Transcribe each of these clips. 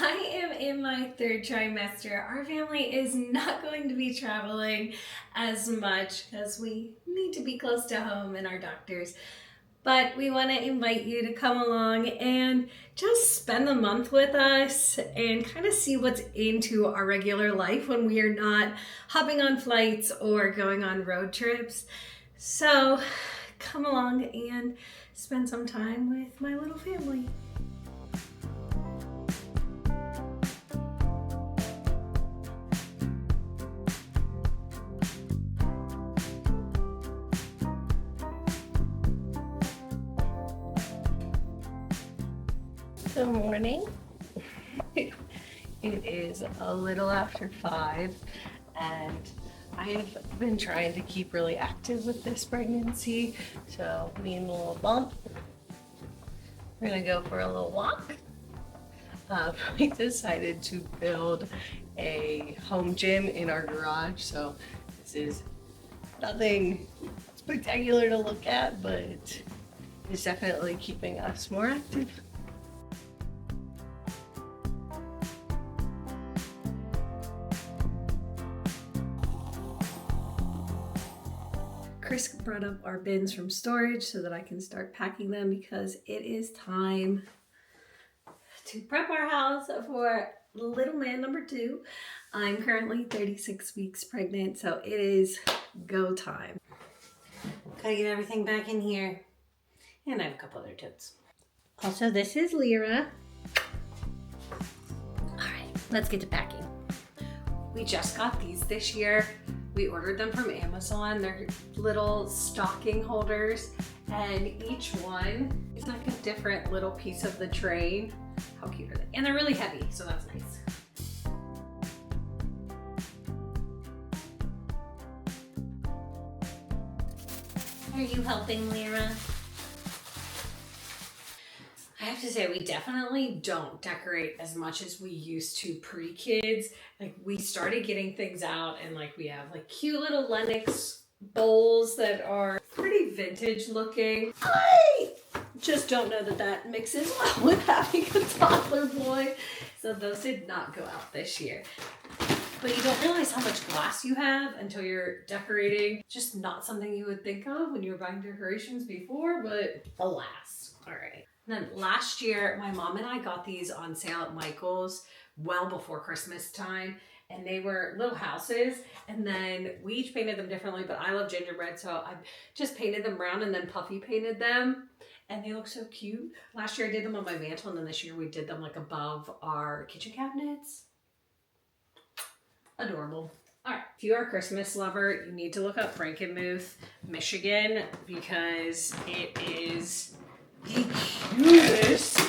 I am in my third trimester. Our family is not going to be traveling as much because we need to be close to home and our doctors. But we want to invite you to come along and just spend the month with us and kind of see what's into our regular life when we are not hopping on flights or going on road trips. So come along and spend some time with my little family. Good morning. It is a little after 5 and I have been trying to keep really active with this pregnancy. So me and the little bump, we're gonna go for a little walk. We decided to build a home gym in our garage. So this is nothing spectacular to look at, but it's definitely keeping us more active. Chris brought up our bins from storage so that I can start packing them because it is time to prep our house for little man number 2. I'm currently 36 weeks pregnant, so it is go time. Gotta get everything back in here. And I have a couple other totes. Also, this is Lyra. All right, let's get to packing. We just got these this year. We ordered them from Amazon. They're little stocking holders, and each one is like a different little piece of the train. How cute are they? And they're really heavy, so that's nice. Are you helping, Lyra? I have to say, we definitely don't decorate as much as we used to pre-kids. Like, we started getting things out and like we have like cute little Lennox bowls that are pretty vintage looking. I just don't know that that mixes well with having a toddler boy. So those did not go out this year. But you don't realize how much glass you have until you're decorating. Just not something you would think of when you were buying decorations before, but alas. All right. And then last year, my mom and I got these on sale at Michael's well before Christmas time. And they were little houses. And then we each painted them differently, but I love gingerbread. So I just painted them brown and then Puffy painted them. And they look so cute. Last year I did them on my mantle. And then this year we did them like above our kitchen cabinets. Adorable. All right, if you are a Christmas lover, you need to look up Frankenmuth, Michigan, because it is the cutest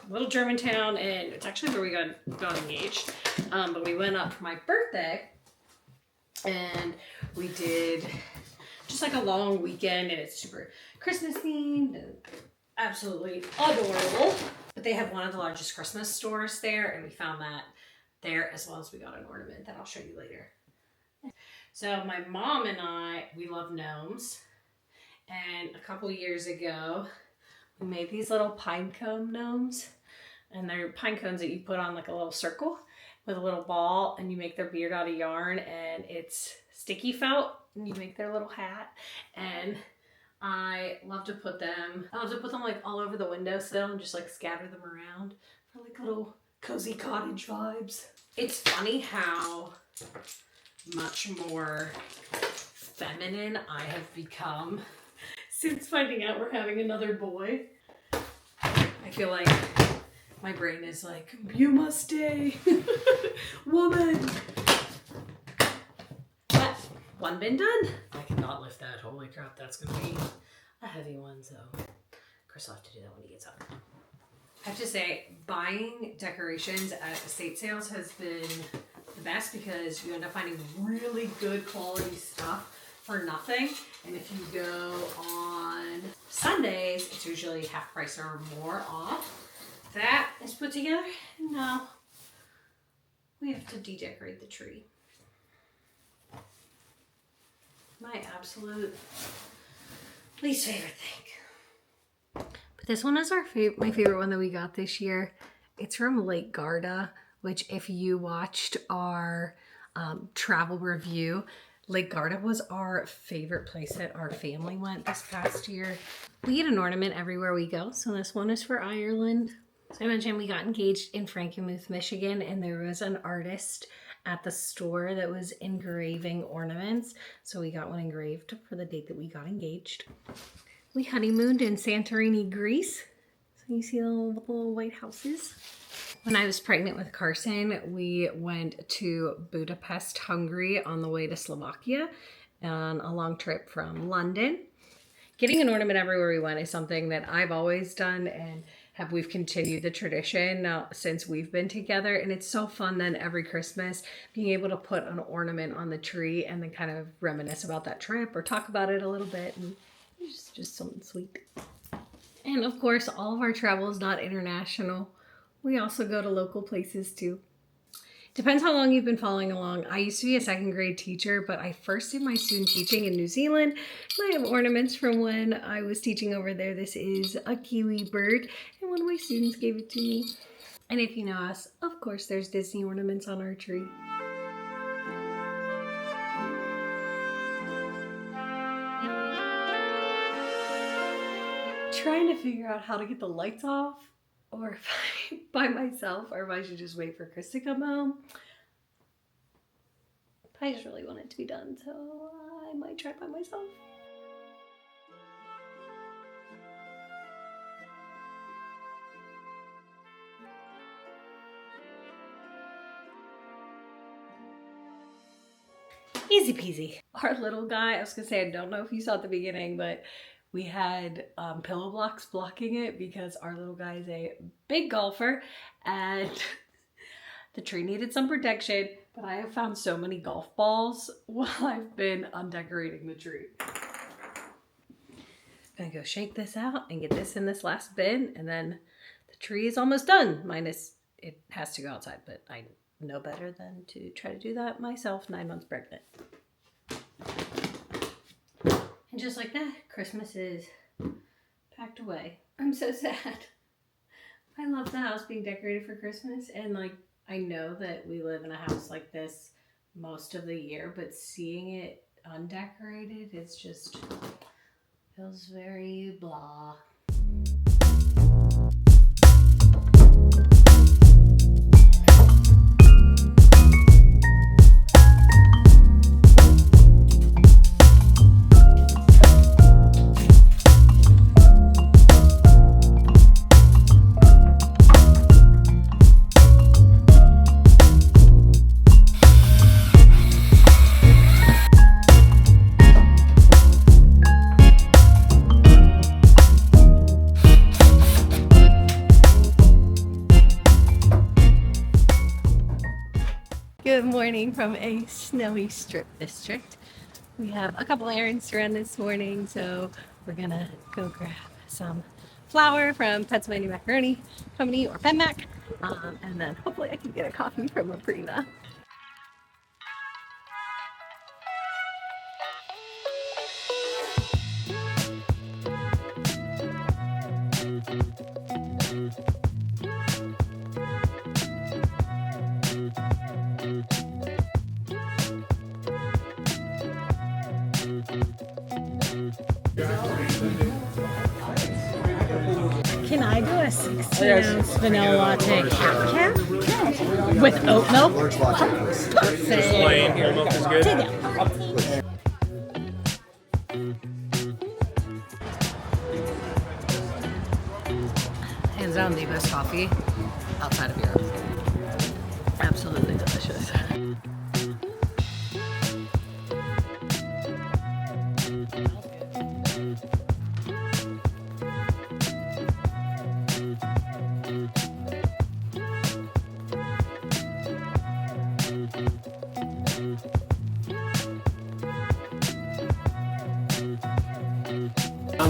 little German town, and it's actually where we got engaged. But we went up for my birthday, and we did just like a long weekend, and it's super Christmas themed and absolutely adorable. But they have one of the largest Christmas stores there, and we found that there, as well as we got an ornament that I'll show you later. So my mom and I, we love gnomes. And a couple years ago, we made these little pine cone gnomes. And they're pine cones that you put on like a little circle with a little ball, and you make their beard out of yarn, and it's sticky felt, and you make their little hat. And I love to put them like all over the windowsill and just like scatter them around for like little cozy cottage vibes. It's funny how much more feminine I have become since finding out we're having another boy. I feel like my brain is like, you must stay, woman. But one bin done. I cannot lift that. Holy crap, that's gonna be a heavy one. So Chris will have to do that when he gets up. I have to say, buying decorations at estate sales has been the best because you end up finding really good quality stuff for nothing. And if you go on Sundays, it's usually half price or more off. That is put together, and now we have to de-decorate the tree. My absolute least favorite thing. But this one is my favorite one that we got this year. It's from Lake Garda, which if you watched our travel review, Lake Garda was our favorite place that our family went this past year. We get an ornament everywhere we go, so this one is for Ireland. So I mentioned we got engaged in Frankenmuth, Michigan, and there was an artist at the store that was engraving ornaments. So we got one engraved for the date that we got engaged. We honeymooned in Santorini, Greece. So you see the little white houses. When I was pregnant with Carson, we went to Budapest, Hungary on the way to Slovakia on a long trip from London. Getting an ornament everywhere we went is something that I've always done, and we've continued the tradition now since we've been together. And it's so fun then every Christmas being able to put an ornament on the tree and then kind of reminisce about that trip or talk about it a little bit, and it's just something sweet. And of course, all of our travel is not international. We also go to local places too. Depends how long you've been following along. I used to be a second grade teacher, but I first did my student teaching in New Zealand. And I have ornaments from when I was teaching over there. This is a kiwi bird, and one of my students gave it to me. And if you know us, of course, there's Disney ornaments on our tree. Trying to figure out how to get the lights off, or if I by myself, or if I should just wait for Chris to come home. I just really want it to be done, so I might try by myself. Easy peasy. Our little guy, I was gonna say, I don't know if you saw at the beginning, but we had pillow blocks blocking it because our little guy is a big golfer and the tree needed some protection, but I have found so many golf balls while I've been undecorating the tree. I'm gonna go shake this out and get this in this last bin, and then the tree is almost done. Minus it has to go outside, but I know better than to try to do that myself 9 months pregnant. And just like that, Christmas is packed away. I'm so sad. I love the house being decorated for Christmas, and like I know that we live in a house like this most of the year, but seeing it undecorated, it's just feels very blah. Good morning from a snowy strip district. We have a couple errands to run this morning, so we're gonna go grab some flour from Pennsylvania Macaroni Company or PenMac, and then hopefully I can get a coffee from Aprina. Can I do a 16-ounce vanilla latte half with oat milk? Perfect. Plain whole milk is good. Take it. Hands down the best coffee outside of Europe. Absolutely delicious.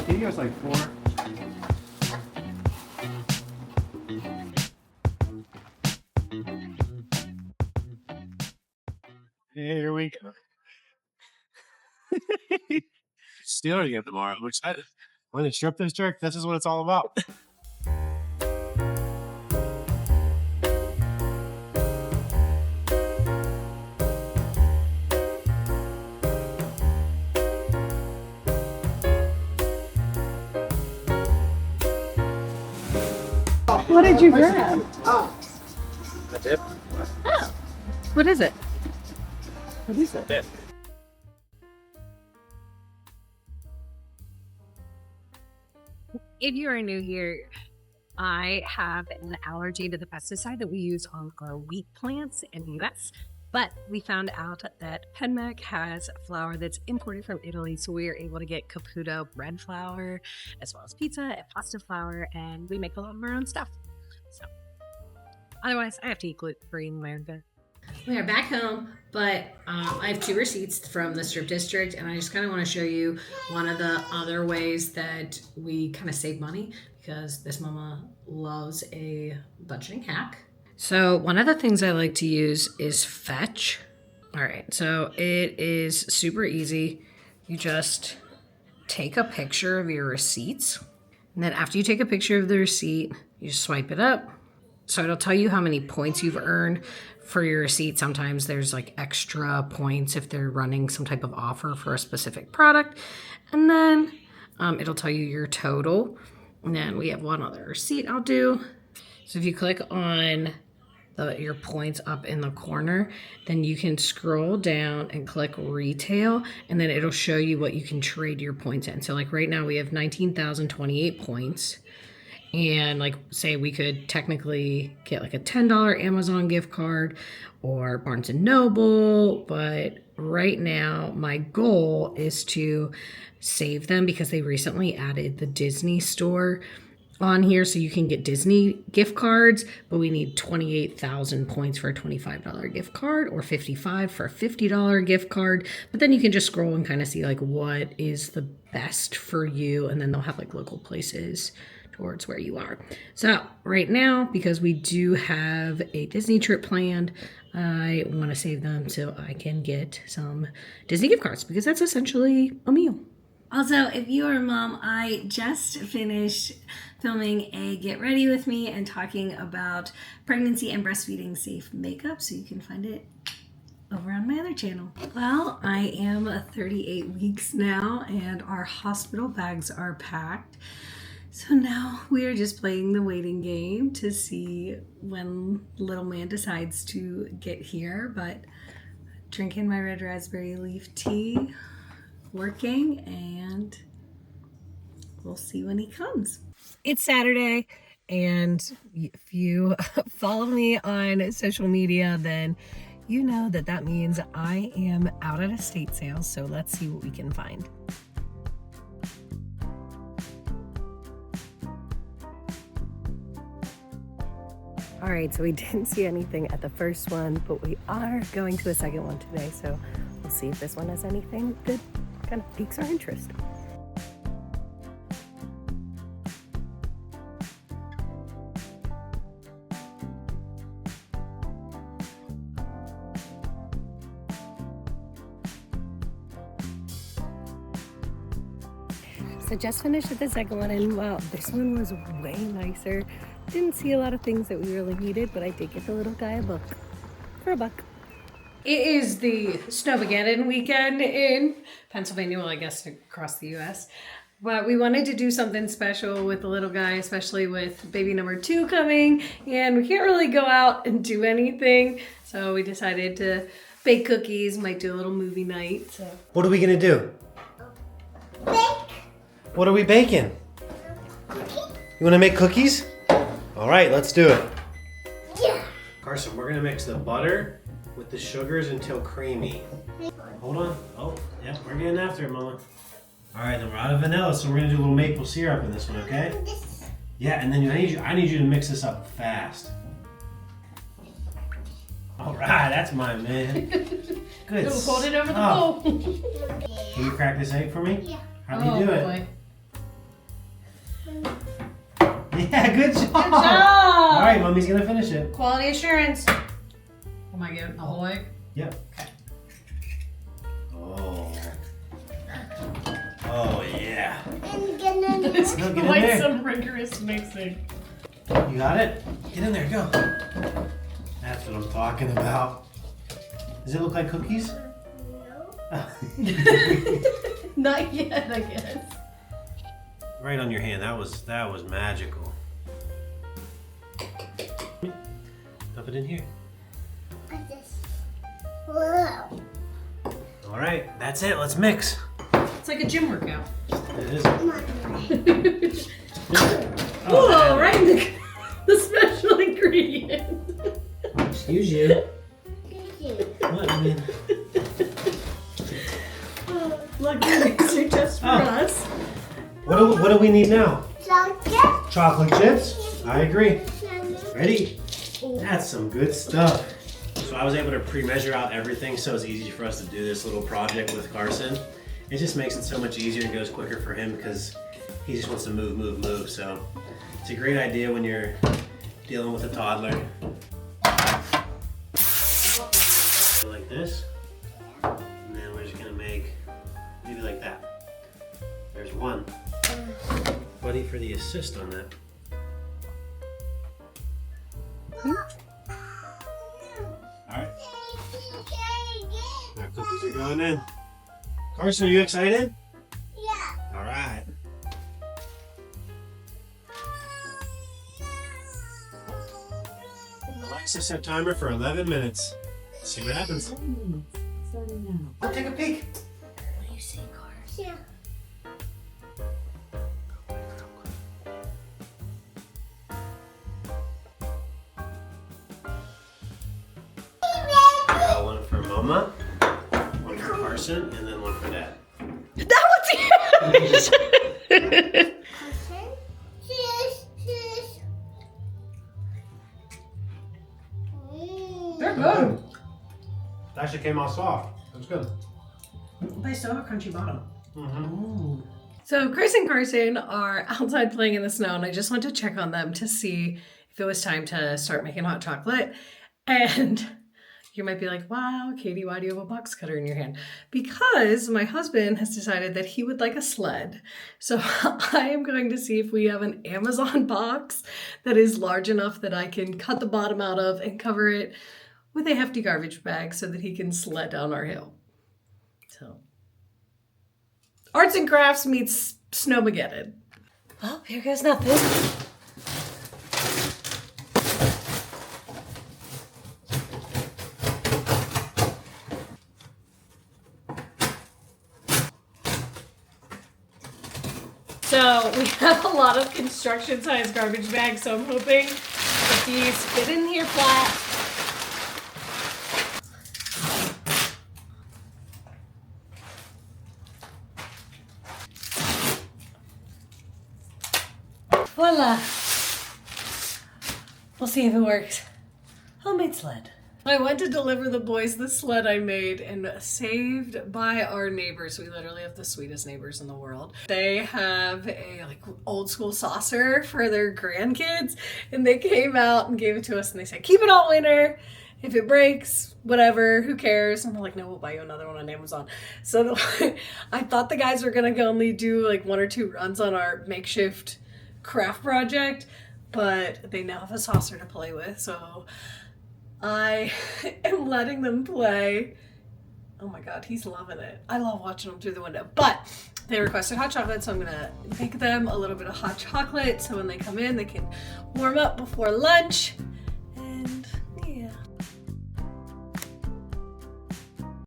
Can you guys like 4? Here we go. Steeler game tomorrow. I'm excited. We're in the strip district. This is what it's all about. what did you grab? That's it. Oh, what is it? What is it? Yeah. If you are new here, I have an allergy to the pesticide that we use on our wheat plants in the US. But we found out that Penmac has flour that's imported from Italy, so we are able to get Caputo bread flour, as well as pizza and pasta flour, and we make a lot of our own stuff. So, otherwise, I have to eat gluten-free in America. We are back home, but I have 2 receipts from the strip district, and I just kind of want to show you one of the other ways that we kind of save money, because this mama loves a budgeting hack. So one of the things I like to use is Fetch. All right, so it is super easy. You just take a picture of your receipts, and then after you take a picture of the receipt, you just swipe it up. So it'll tell you how many points you've earned for your receipt. Sometimes there's like extra points if they're running some type of offer for a specific product. And then it'll tell you your total. And then we have one other receipt I'll do. So if you click on your points up in the corner, then you can scroll down and click retail, and then it'll show you what you can trade your points in. So like right now we have 19,028 points. And like say we could technically get like a $10 Amazon gift card or Barnes & Noble, but right now my goal is to save them because they recently added the Disney store on here, so you can get Disney gift cards, but we need 28,000 points for a $25 gift card or 55 for a $50 gift card. But then you can just scroll and kind of see like what is the best for you, and then they'll have like local places towards where you are. So right now, because we do have a Disney trip planned, I want to save them so I can get some Disney gift cards, because that's essentially a meal. Also, if you are a mom, I just finished filming a Get Ready With Me and talking about pregnancy and breastfeeding safe makeup, so you can find it over on my other channel. Well, I am 38 weeks now, and our hospital bags are packed. So now we are just playing the waiting game to see when little man decides to get here, but drinking my red raspberry leaf tea, working, and we'll see when he comes. It's Saturday, and if you follow me on social media, then you know that that means I am out at estate sales, so let's see what we can find. All right, so we didn't see anything at the first one, but we are going to a second one today, so we'll see if this one has anything that kind of piques our interest. So just finished with the second one, and wow, this one was way nicer. Didn't see a lot of things that we really needed, but I did get the little guy a book for $1. It is the Snowmageddon weekend in Pennsylvania, well, I guess across the US. But we wanted to do something special with the little guy, especially with baby number 2 coming, and we can't really go out and do anything. So we decided to bake cookies, might do a little movie night. So. What are we gonna do? Bake. What are we baking? Cookie. You wanna make cookies? All right, let's do it. Yeah. Carson, we're gonna mix the butter with the sugars until creamy. Hold on. Oh, yep, we're getting after it, Mama. All right, then we're out of vanilla, so we're gonna do a little maple syrup in this one, okay? Yeah, and then I need you to mix this up fast. All right, that's mine, man. Good. Hold it over the bowl. Can you crack this egg for me? Yeah. How do you do it? Boy. Yeah, good job. Good job. All right, Mommy's gonna finish it. Quality assurance. Am I getting the whole egg? Yep. Okay. Oh. Oh yeah. I'm gonna It's No, get in quite there. some rigorous mixing. You got it? Get in there, go. That's what I'm talking about. Does it look like cookies? No. Not yet, I guess. Right on your hand. That was magical. Stuff it in here. Like this. Whoa. All right, that's it. Let's mix. It's like a gym workout. It is. Come on. Oh, right in the special ingredient. Excuse you. Thank you. What? I mean, Luckily, these are just for us. what do we need now? Chocolate. Chocolate chips? I agree. Chocolate. Ready? That's some good stuff. So I was able to pre-measure out everything so it's easy for us to do this little project with Carson. It just makes it so much easier and goes quicker for him because he just wants to move. So it's a great idea when you're dealing with a toddler. Like this. And then we're just gonna make maybe like that. There's one. Buddy for the assist on that. Alright. Our cookies are going in. Carson, are you excited? Yeah. Alright. Alexa set timer for 11 minutes. See what happens. Starting now. I'll take a peek. What do you say, Cars? Yeah. One for Mama, one for Carson, and then one for Dad. That one's huge! Cheers. They're good. It actually came out soft. That's good. They still have a crunchy bottom. Mm-hmm. So Chris and Carson are outside playing in the snow, and I just went to check on them to see if it was time to start making hot chocolate. And you might be like, wow, Katie, why do you have a box cutter in your hand? Because my husband has decided that he would like a sled. So I am going to see if we have an Amazon box that is large enough that I can cut the bottom out of and cover it with a hefty garbage bag so that he can sled down our hill. So arts and crafts meets Snowmageddon. Well, here goes nothing. So we have a lot of construction size garbage bags, so I'm hoping that these fit in here flat. Voila! We'll see if it works. Homemade sled. I went to deliver the boys the sled I made, and saved by our neighbors. We literally have the sweetest neighbors in the world. They have a like old school saucer for their grandkids, and they came out and gave it to us, and they said, keep it all winter. If it breaks, whatever, who cares? And we're like, no, we'll buy you another one on Amazon. So I thought the guys were gonna only do like 1 or 2 runs on our makeshift craft project, but they now have a saucer to play with, so I am letting them play. Oh my god, he's loving it. I love watching them through the window. But they requested hot chocolate, so I'm gonna make them a little bit of hot chocolate so when they come in, they can warm up before lunch.